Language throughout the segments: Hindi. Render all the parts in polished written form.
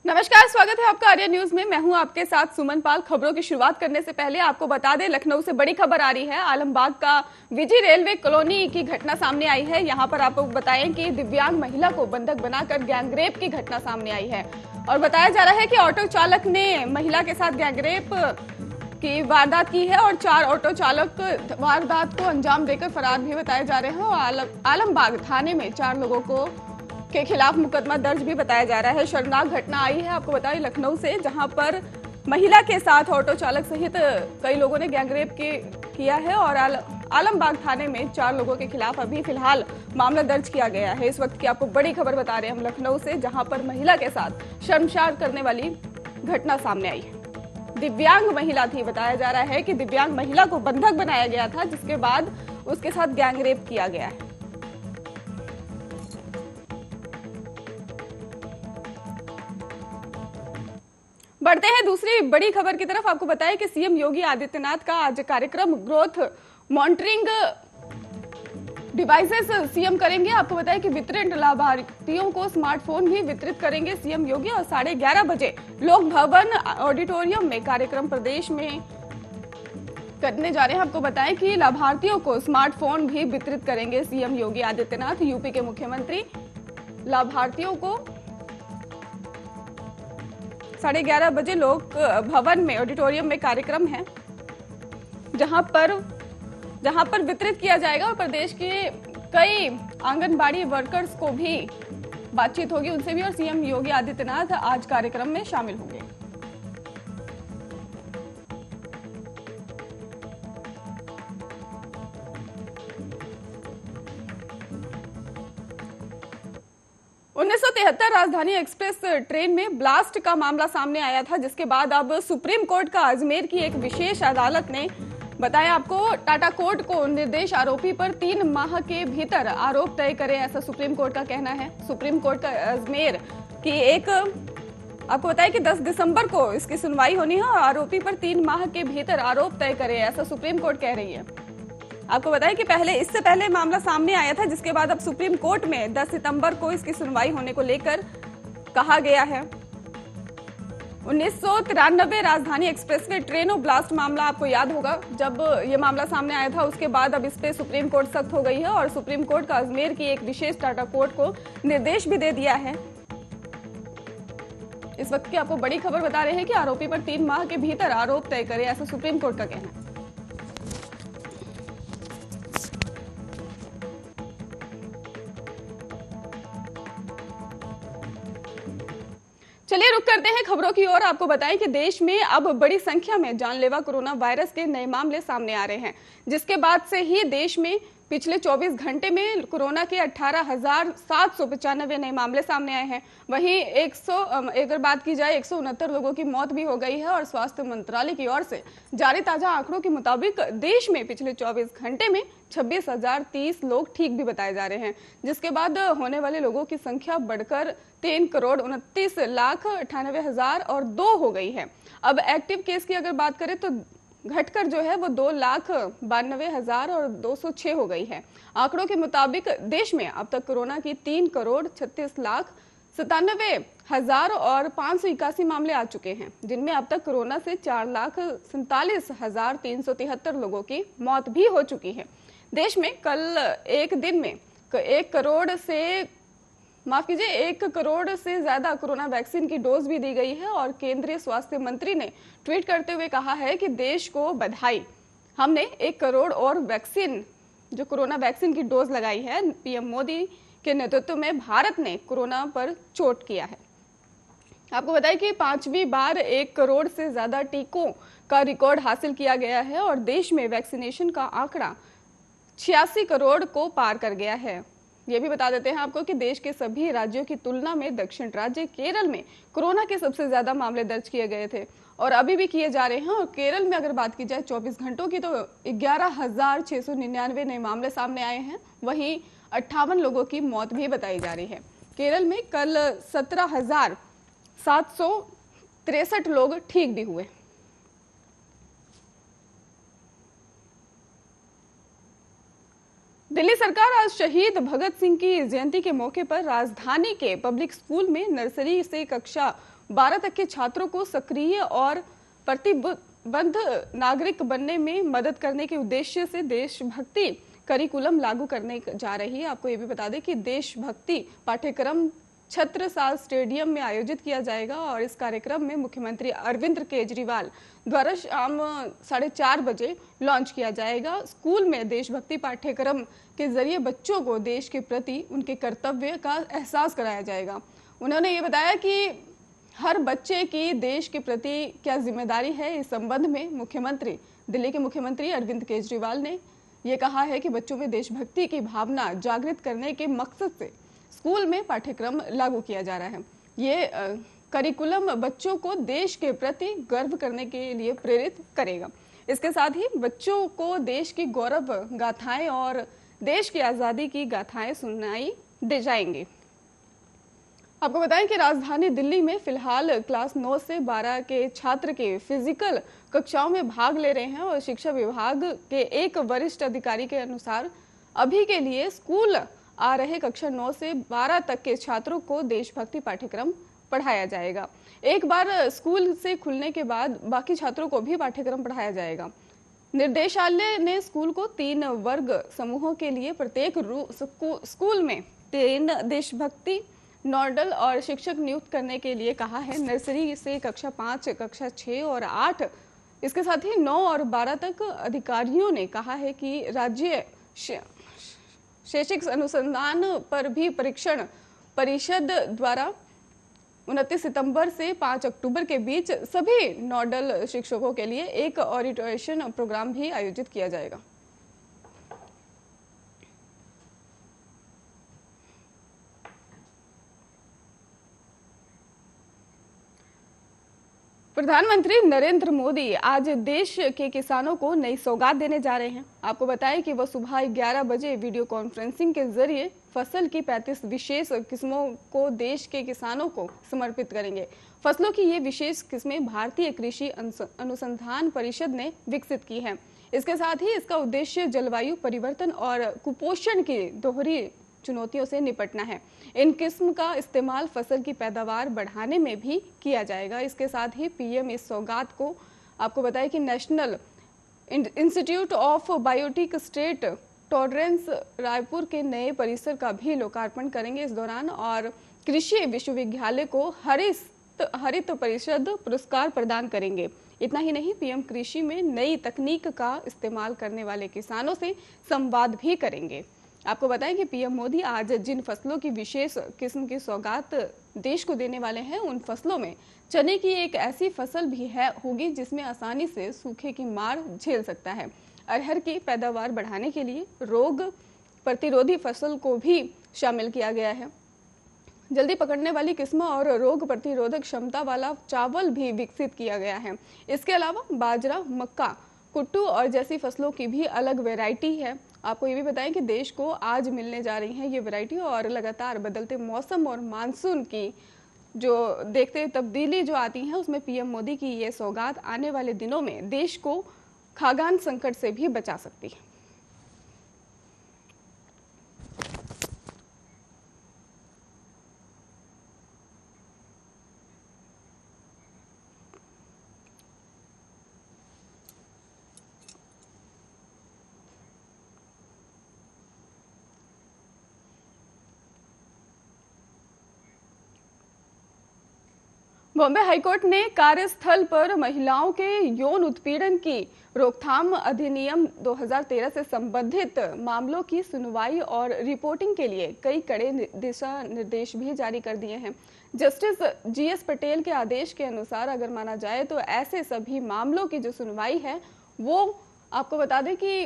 नमस्कार, स्वागत है आपका आर्या न्यूज में। मैं हूं आपके साथ सुमन पाल। खबरों की शुरुआत करने से पहले आपको बता दें, लखनऊ से बड़ी खबर आ रही है। आलमबाग का विजी रेलवे कॉलोनी की घटना सामने आई है। यहां पर आपको बताएं कि दिव्यांग महिला को बंधक बनाकर गैंगरेप की घटना सामने आई है और बताया जा रहा है कि ऑटो चालक ने महिला के साथ गैंगरेप की वारदात की है और 4 ऑटो चालक वारदात को अंजाम देकर फरार भी बताए जा रहे हैं और आलमबाग थाने में 4 लोगों के खिलाफ मुकदमा दर्ज भी बताया जा रहा है। शर्मनाक घटना आई है, आपको बताएं, लखनऊ से, जहां पर महिला के साथ ऑटो चालक सहित कई लोगों ने गैंगरेप किया है और आलमबाग थाने में 4 लोगों के खिलाफ अभी फिलहाल मामला दर्ज किया गया है। इस वक्त की आपको बड़ी खबर बता रहे हैं हम लखनऊ से, जहां पर महिला के साथ शर्मसार करने वाली घटना सामने आई है। दिव्यांग महिला थी। बताया जा रहा है कि दिव्यांग महिला को बंधक बनाया गया था, जिसके बाद उसके साथ गैंगरेप किया गया है। बढ़ते हैं दूसरी बड़ी खबर की तरफ। आपको बताएं कि सीएम योगी आदित्यनाथ का आज कार्यक्रम ग्रोथ मॉनिटरिंग डिवाइसेस सीएम करेंगे। आपको बताएं कि वितरित लाभार्थियों को स्मार्टफोन भी वितरित करेंगे सीएम योगी और 11:30 बजे लोक भवन ऑडिटोरियम में कार्यक्रम प्रदेश में करने जा रहे हैं। आपको बताएं कि लाभार्थियों को स्मार्टफोन भी वितरित करेंगे सीएम योगी आदित्यनाथ। यूपी के मुख्यमंत्री लाभार्थियों को 11:30 बजे लोक भवन में ऑडिटोरियम में कार्यक्रम है, जहां पर वितरित किया जाएगा और प्रदेश के कई आंगनबाड़ी वर्कर्स को भी बातचीत होगी, उनसे भी, और सीएम योगी आदित्यनाथ आज कार्यक्रम में शामिल होंगे। उन्नीस 1973 राजधानी एक्सप्रेस ट्रेन में ब्लास्ट का मामला सामने आया था, जिसके बाद अब सुप्रीम कोर्ट का अजमेर की एक विशेष अदालत ने बताया आपको टाटा कोर्ट को निर्देश आरोपी पर 3 माह के भीतर आरोप तय करे, ऐसा सुप्रीम कोर्ट का कहना है। सुप्रीम कोर्ट का अजमेर की एक आपको बताया कि 10 दिसंबर को इसकी सुनवाई होनी है और आरोपी पर 3 माह के भीतर आरोप तय करे, ऐसा सुप्रीम कोर्ट कह रही है। आपको बताया कि इससे पहले मामला सामने आया था, जिसके बाद अब सुप्रीम कोर्ट में 10 सितंबर को इसकी सुनवाई होने को लेकर कहा गया है। 1993 राजधानी एक्सप्रेसवे ट्रेनों ब्लास्ट मामला आपको याद होगा, जब ये मामला सामने आया था उसके बाद अब इस पे सुप्रीम कोर्ट सख्त हो गई है और सुप्रीम कोर्ट का अजमेर की एक विशेष टाटा कोर्ट को निर्देश भी दे दिया है। इस वक्त की आपको बड़ी खबर बता रहे हैं कि आरोपी पर 3 माह के भीतर आरोप तय करे, ऐसा सुप्रीम कोर्ट का कहना है। चलिए रुक करते हैं खबरों की ओर। आपको बताएं कि देश में अब बड़ी संख्या में जानलेवा कोरोना वायरस के नए मामले सामने आ रहे हैं, जिसके बाद से ही देश में पिछले 24 घंटे में कोरोना के 18,795 नए मामले सामने आए हैं। वहीं अगर बात की जाए 169 लोगों की मौत भी हो गई है और स्वास्थ्य मंत्रालय की ओर से जारी ताजा आंकड़ों के मुताबिक देश में पिछले 24 घंटे में 26,030 लोग ठीक भी बताए जा रहे हैं, जिसके बाद होने वाले लोगों की संख्या बढ़कर 3,29,98,002 हो गई है। अब एक्टिव केस की अगर बात करें तो घटकर जो है वो 2,92,206 हो गई है। आंकड़ों के मुताबिक देश में अब तक कोरोना की 3,36,97,581 मामले आ चुके हैं, जिनमें अब तक कोरोना से 4,47,373 लोगों की मौत भी हो चुकी है। देश में कल एक दिन में 1 करोड़ से ज्यादा कोरोना वैक्सीन की डोज भी दी गई है और केंद्रीय स्वास्थ्य मंत्री ने ट्वीट करते हुए कहा है कि देश को बधाई, हमने 1 करोड़ और वैक्सीन जो कोरोना वैक्सीन की डोज लगाई है। पीएम मोदी के नेतृत्व में भारत ने कोरोना पर चोट किया है। आपको बताएं कि 5वीं बार 1 करोड़ से ज्यादा टीकों का रिकॉर्ड हासिल किया गया है और देश में वैक्सीनेशन का आंकड़ा 86 करोड़ को पार कर गया है। ये भी बता देते हैं आपको कि देश के सभी राज्यों की तुलना में दक्षिण राज्य केरल में कोरोना के सबसे ज्यादा मामले दर्ज किए गए थे और अभी भी किए जा रहे हैं। और केरल में अगर बात की जाए 24 घंटों की तो 11,699 नए मामले सामने आए हैं। वहीं 58 लोगों की मौत भी बताई जा रही है। केरल में कल 17,763 लोग ठीक भी हुए। दिल्ली सरकार आज शहीद भगत सिंह की जयंती के मौके पर राजधानी के पब्लिक स्कूल में नर्सरी से कक्षा 12 तक के छात्रों को सक्रिय और प्रतिबद्ध नागरिक बनने में मदद करने के उद्देश्य से देशभक्ति करिकुलम लागू करने जा रही है। आपको ये भी बता दें कि देशभक्ति पाठ्यक्रम छत्रसाल स्टेडियम में आयोजित किया जाएगा और इस कार्यक्रम में मुख्यमंत्री अरविंद केजरीवाल द्वारा शाम 4:30 बजे लॉन्च किया जाएगा। स्कूल में देशभक्ति पाठ्यक्रम के जरिए बच्चों को देश के प्रति उनके कर्तव्य का एहसास कराया जाएगा। उन्होंने ये बताया कि हर बच्चे की देश के प्रति क्या जिम्मेदारी है। इस संबंध में दिल्ली के मुख्यमंत्री अरविंद केजरीवाल ने ये कहा है कि बच्चों में देशभक्ति की भावना जागृत करने के मकसद से स्कूल में पाठ्यक्रम लागू किया जा रहा है। ये करिकुलम बच्चों को देश के प्रति गर्व करने के लिए प्रेरित करेगा। इसके साथ ही बच्चों को देश की गौरव गाथाएं और देश की आज़ादी की गाथाएं सुनाई दे जाएंगी। आपको बताएं कि राजधानी दिल्ली में फिलहाल क्लास 9 से 12 के छात्र के फिजिकल कक्षाओं में भाग ले रहे हैं और शिक्षा विभाग के एक वरिष्ठ अधिकारी के अनुसार अभी के लिए स्कूल आ रहे कक्षा 9 से 12 तक के छात्रों को देशभक्ति पाठ्यक्रम पढ़ाया जाएगा। एक बार स्कूल से खुलने के बाद बाकी छात्रों को भी पाठ्यक्रम पढ़ाया जाएगा। निर्देशालय ने स्कूल को 3 वर्ग समूहों के लिए प्रत्येक स्कूल में 3 देशभक्ति नोडल और शिक्षक नियुक्त करने के लिए कहा है। नर्सरी से कक्षा 5, कक्षा 6 और 8, इसके साथ ही 9 और 12 तक अधिकारियों ने कहा है कि राज्य शैक्षिक अनुसंधान पर भी परीक्षण परिषद द्वारा 29 सितंबर से 5 अक्टूबर के बीच सभी नोडल शिक्षकों के लिए एक ओरिएंटेशन प्रोग्राम भी आयोजित किया जाएगा। प्रधानमंत्री नरेंद्र मोदी आज देश के किसानों को नई सौगात देने जा रहे हैं। आपको बताएं कि वह सुबह 11 बजे वीडियो कॉन्फ्रेंसिंग के जरिए फसल की 35 विशेष किस्मों को देश के किसानों को समर्पित करेंगे। फसलों की ये विशेष किस्में भारतीय कृषि अनुसंधान परिषद ने विकसित की है। इसके साथ ही इसका उद्देश्य जलवायु परिवर्तन और कुपोषण की दोहरी चुनौतियों से निपटना है। इन किस्म का इस्तेमाल फसल की पैदावार बढ़ाने में भी किया जाएगा। इसके साथ ही पीएम इस सौगात को आपको बताया कि national institute of biotic state tolerance Raipur के नए परिसर का भी लोकार्पण करेंगे इस दौरान और कृषि विश्वविद्यालय को हरित परिषद पुरस्कार प्रदान करेंगे। इतना ही नहीं, पीएम कृषि में नई तकनीक का इस्तेमाल करने वाले किसानों से संवाद भी करेंगे। आपको बताएं कि पीएम मोदी आज जिन फसलों की विशेष किस्म की सौगात देश को देने वाले हैं, उन फसलों में चने की एक ऐसी फसल भी होगी जिसमें आसानी से सूखे की मार झेल सकता है। अरहर की पैदावार बढ़ाने के लिए रोग प्रतिरोधी फसल को भी शामिल किया गया है। जल्दी पकड़ने वाली किस्म और रोग प्रतिरोधक क्षमता वाला चावल भी विकसित किया गया है। इसके अलावा बाजरा, मक्का, कुट्टू और जैसी फसलों की भी अलग वैरायटी है। आपको ये भी बताएं कि देश को आज मिलने जा रही हैं ये वैरायटी और लगातार बदलते मौसम और मानसून की जो देखते तब्दीली जो आती है, उसमें पीएम मोदी की ये सौगात आने वाले दिनों में देश को खाद्यान्न संकट से भी बचा सकती है। बॉम्बे हाईकोर्ट ने कार्यस्थल पर महिलाओं के यौन उत्पीड़न की रोकथाम अधिनियम 2013 से संबंधित मामलों की सुनवाई और रिपोर्टिंग के लिए कई कड़े दिशा निर्देश भी जारी कर दिए हैं। जस्टिस जीएस पटेल के आदेश के अनुसार अगर माना जाए तो ऐसे सभी मामलों की जो सुनवाई है वो आपको बता दें कि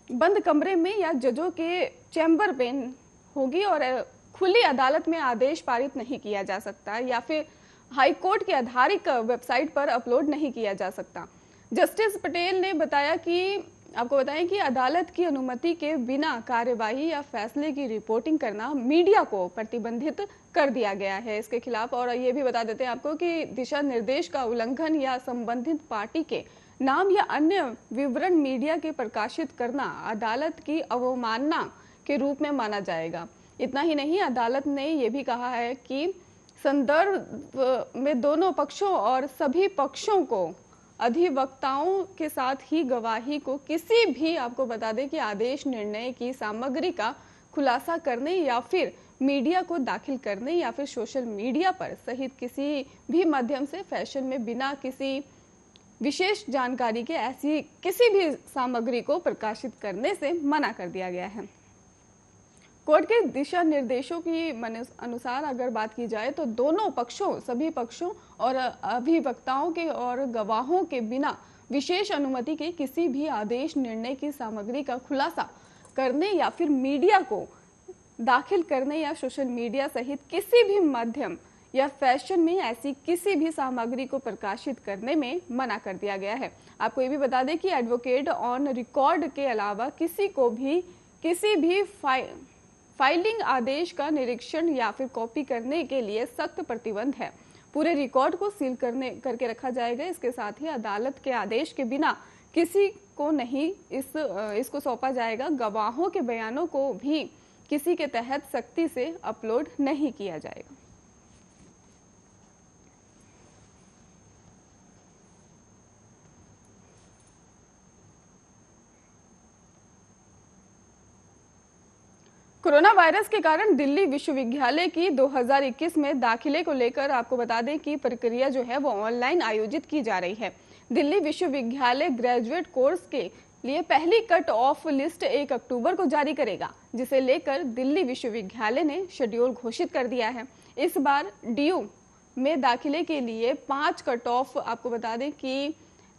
बंद कमरे में या जजों के चैम्बर में होगी और खुली अदालत में आदेश पारित नहीं किया जा सकता या फिर हाई कोर्ट की आधारित वेबसाइट पर अपलोड नहीं किया जा सकता। जस्टिस पटेल ने बताया कि आपको बताएं कि अदालत की अनुमति के बिना कार्यवाही या फैसले की रिपोर्टिंग करना मीडिया को प्रतिबंधित कर दिया गया है इसके खिलाफ। और ये भी बता देते हैं आपको कि दिशा निर्देश का उल्लंघन या संबंधित पार्टी के नाम या अन्य विवरण मीडिया के प्रकाशित करना अदालत की अवमानना के रूप में माना जाएगा। इतना ही नहीं, अदालत ने यह भी कहा है कि संदर्भ में दोनों पक्षों और सभी पक्षों को अधिवक्ताओं के साथ ही गवाही को किसी भी, आपको बता दें कि आदेश निर्णय की सामग्री का खुलासा करने या फिर मीडिया को दाखिल करने या फिर सोशल मीडिया पर सहित किसी भी माध्यम से फैशन में बिना किसी विशेष जानकारी के ऐसी किसी भी सामग्री को प्रकाशित करने से मना कर दिया गया है। कोर्ट के दिशा निर्देशों की अनुसार अगर बात की जाए तो दोनों पक्षों, सभी पक्षों और अभिवक्ताओं के और गवाहों के बिना विशेष अनुमति के किसी भी आदेश निर्णय की सामग्री का खुलासा करने या फिर मीडिया को दाखिल करने या सोशल मीडिया सहित किसी भी माध्यम या फैशन में ऐसी किसी भी सामग्री को प्रकाशित करने में मना कर दिया गया है। आपको ये भी बता दें कि एडवोकेट ऑन रिकॉर्ड के अलावा किसी को भी किसी भी फाइलिंग आदेश का निरीक्षण या फिर कॉपी करने के लिए सख्त प्रतिबंध है। पूरे रिकॉर्ड को सील करके रखा जाएगा। इसके साथ ही अदालत के आदेश के बिना किसी को नहीं इसको सौंपा जाएगा। गवाहों के बयानों को भी किसी के तहत सख्ती से अपलोड नहीं किया जाएगा। कोरोना वायरस के कारण दिल्ली विश्वविद्यालय की 2021 में दाखिले को लेकर आपको बता दें कि प्रक्रिया जो है वो ऑनलाइन आयोजित की जा रही है। दिल्ली विश्वविद्यालय ग्रेजुएट कोर्स के लिए पहली कट ऑफ लिस्ट 1 अक्टूबर को जारी करेगा, जिसे लेकर दिल्ली विश्वविद्यालय ने शेड्यूल घोषित कर दिया है। इस बार DU में दाखिले के लिए 5 कट ऑफ, आपको बता दें कि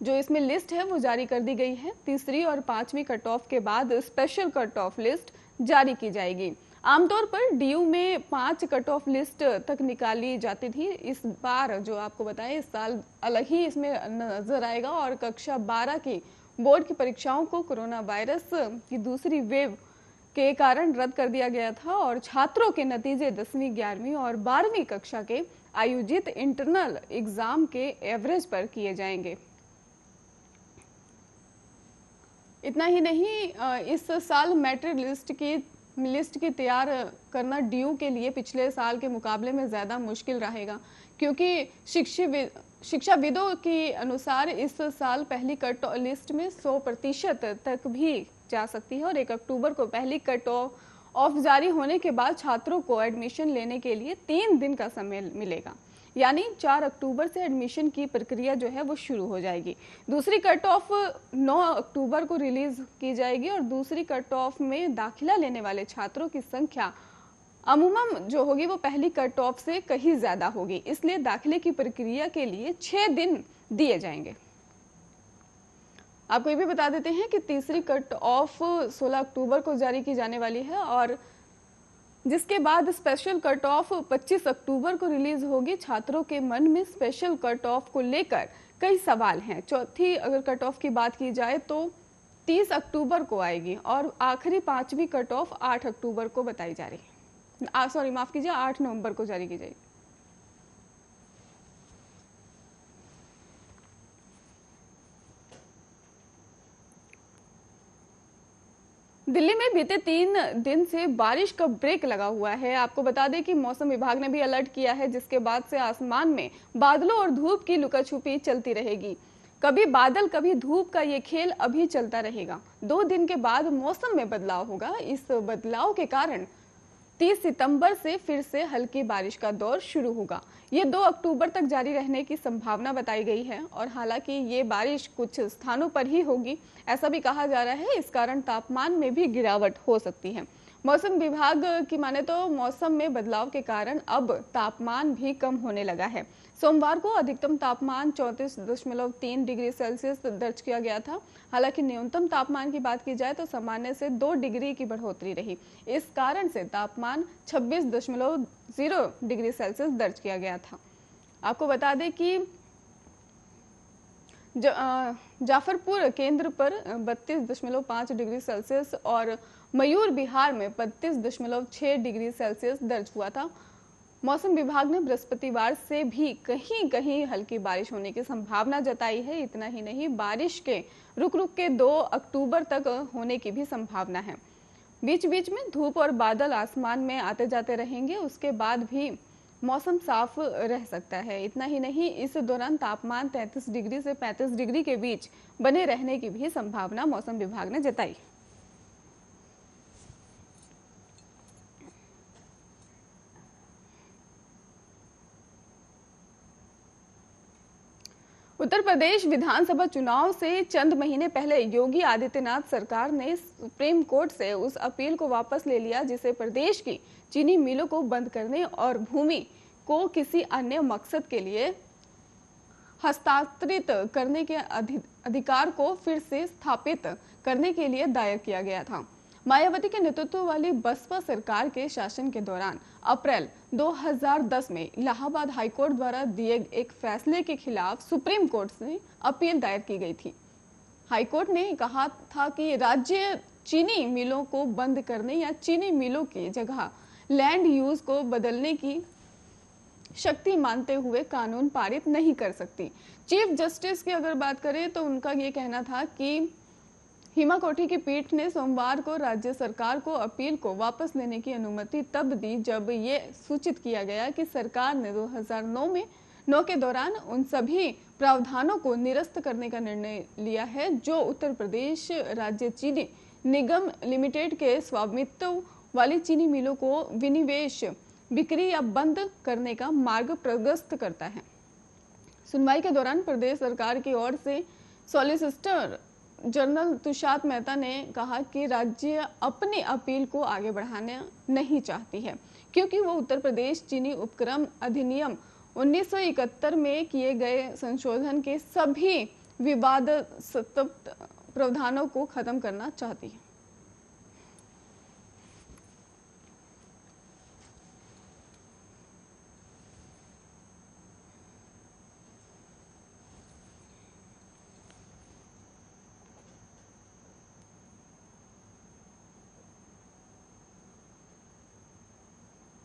जो इसमें लिस्ट है वो जारी कर दी गई है। तीसरी और 5वीं कट ऑफ के बाद स्पेशल कट ऑफ लिस्ट जारी की जाएगी। आमतौर पर DU में 5 कट ऑफ लिस्ट तक निकाली जाती थी। इस बार जो आपको बताएं, इस साल अलग ही इसमें नजर आएगा और कक्षा 12 की बोर्ड की परीक्षाओं को कोरोना वायरस की दूसरी वेव के कारण रद्द कर दिया गया था और छात्रों के नतीजे 10वीं, 11वीं और 12वीं कक्षा के आयोजित इंटरनल एग्जाम के एवरेज पर किए जाएंगे। इतना ही नहीं, इस साल मैट्रिक लिस्ट की तैयार करना DU के लिए पिछले साल के मुकाबले में ज़्यादा मुश्किल रहेगा, क्योंकि शिक्षाविदों के अनुसार इस साल पहली कट लिस्ट में 100% तक भी जा सकती है और 1 अक्टूबर को पहली कट ऑफ जारी होने के बाद छात्रों को एडमिशन लेने के लिए 3 दिन का समय मिलेगा। यानी 4 अक्टूबर से एडमिशन की प्रक्रिया जो है वो शुरू हो जाएगी। दूसरी कट ऑफ 9 अक्टूबर को रिलीज की जाएगी और दूसरी कट ऑफ में दाखिला लेने वाले छात्रों की संख्या अमूमन जो होगी वो पहली कट ऑफ से कहीं ज्यादा होगी। इसलिए दाखिले की प्रक्रिया के लिए 6 दिन दिए जाएंगे। आपको ये भी बता देते हैं कि तीसरी कट ऑफ 16 अक्टूबर को जारी की जाने वाली है और जिसके बाद स्पेशल कट ऑफ 25 अक्टूबर को रिलीज होगी। छात्रों के मन में स्पेशल कट ऑफ को लेकर कई सवाल हैं। चौथी अगर कट ऑफ की बात की जाए तो 30 अक्टूबर को आएगी और आखिरी 5वीं कट ऑफ 8 अक्टूबर को बताई जा रही है। सॉरी, माफ कीजिए, 8 नवंबर को जारी की जाएगी। दिल्ली में बीते 3 दिन से बारिश का ब्रेक लगा हुआ है। आपको बता दें कि मौसम विभाग ने भी अलर्ट किया है, जिसके बाद से आसमान में बादलों और धूप की लुकाछुपी चलती रहेगी। कभी बादल कभी धूप का ये खेल अभी चलता रहेगा। 2 दिन के बाद मौसम में बदलाव होगा। इस बदलाव के कारण 30 सितंबर से फिर से हल्की बारिश का दौर शुरू होगा। ये 2 अक्टूबर तक जारी रहने की संभावना बताई गई है और हालांकि ये बारिश कुछ स्थानों पर ही होगी, ऐसा भी कहा जा रहा है। इस कारण तापमान में भी गिरावट हो सकती है। मौसम विभाग की माने तो मौसम में बदलाव के कारण अब तापमान भी कम होने लगा है। सोमवार को अधिकतम तापमान 34.3 डिग्री सेल्सियस दर्ज किया गया था। हालांकि न्यूनतम तापमान की बात की जाए तो सामान्य से 2 डिग्री की बढ़ोतरी रही। इस कारण से तापमान 26.0 डिग्री सेल्सियस दर्ज किया गया था। आपको बता दें कि जाफरपुर केंद्र पर 32.5 डिग्री सेल्सियस और मयूर बिहार में 32.6 डिग्री सेल्सियस दर्ज हुआ था। मौसम विभाग ने बृहस्पतिवार से भी कहीं कहीं हल्की बारिश होने की संभावना जताई है। इतना ही नहीं, बारिश के रुक रुक के 2 अक्टूबर तक होने की भी संभावना है। बीच बीच में धूप और बादल आसमान में आते जाते रहेंगे। उसके बाद भी मौसम साफ रह सकता है। इतना ही नहीं, इस दौरान तापमान 33 डिग्री से 35 डिग्री के बीच बने रहने की भी संभावना मौसम विभाग ने जताई। उत्तर प्रदेश विधानसभा चुनाव से चंद महीने पहले योगी आदित्यनाथ सरकार ने सुप्रीम कोर्ट से उस अपील को वापस ले लिया जिसे प्रदेश की चीनी मिलों को बंद करने और भूमि को किसी अन्य मकसद के लिए हस्तांतरित करने के अधिकार को फिर से स्थापित करने के लिए दायर किया गया था। मायावती के नेतृत्व वाली बसपा सरकार के शासन के दौरान अप्रैल 2010 में इलाहाबाद हाईकोर्ट द्वारा दिए एक फैसले के खिलाफ सुप्रीम कोर्ट से अपील दायर की गई थी। हाईकोर्ट ने कहा था कि राज्य चीनी मिलों को बंद करने या चीनी मिलों की जगह लैंड यूज को बदलने की शक्ति मानते हुए कानून पारित नहीं कर सकती। चीफ जस्टिस की अगर बात करें तो उनका ये कहना था कि हिमा कोठी की पीठ ने सोमवार को राज्य सरकार को अपील को वापस लेने की अनुमति तब दी जब ये सूचित किया गया कि सरकार ने 2009 के दौरान उन सभी प्रावधानों को निरस्त करने का निर्णय लिया है जो उत्तर प्रदेश राज्य चीनी निगम लिमिटेड के स्वामित्व वाली चीनी मिलों को विनिवेश, बिक्री या बंद करने का मार्ग प्रशस्त करता है। सुनवाई के दौरान प्रदेश सरकार की ओर से सॉलिसिटर जनरल तुषार मेहता ने कहा कि राज्य अपनी अपील को आगे बढ़ाना नहीं चाहती है क्योंकि वो उत्तर प्रदेश चीनी उपक्रम अधिनियम 1971 में किए गए संशोधन के सभी विवादास्पद प्रावधानों को खत्म करना चाहती है।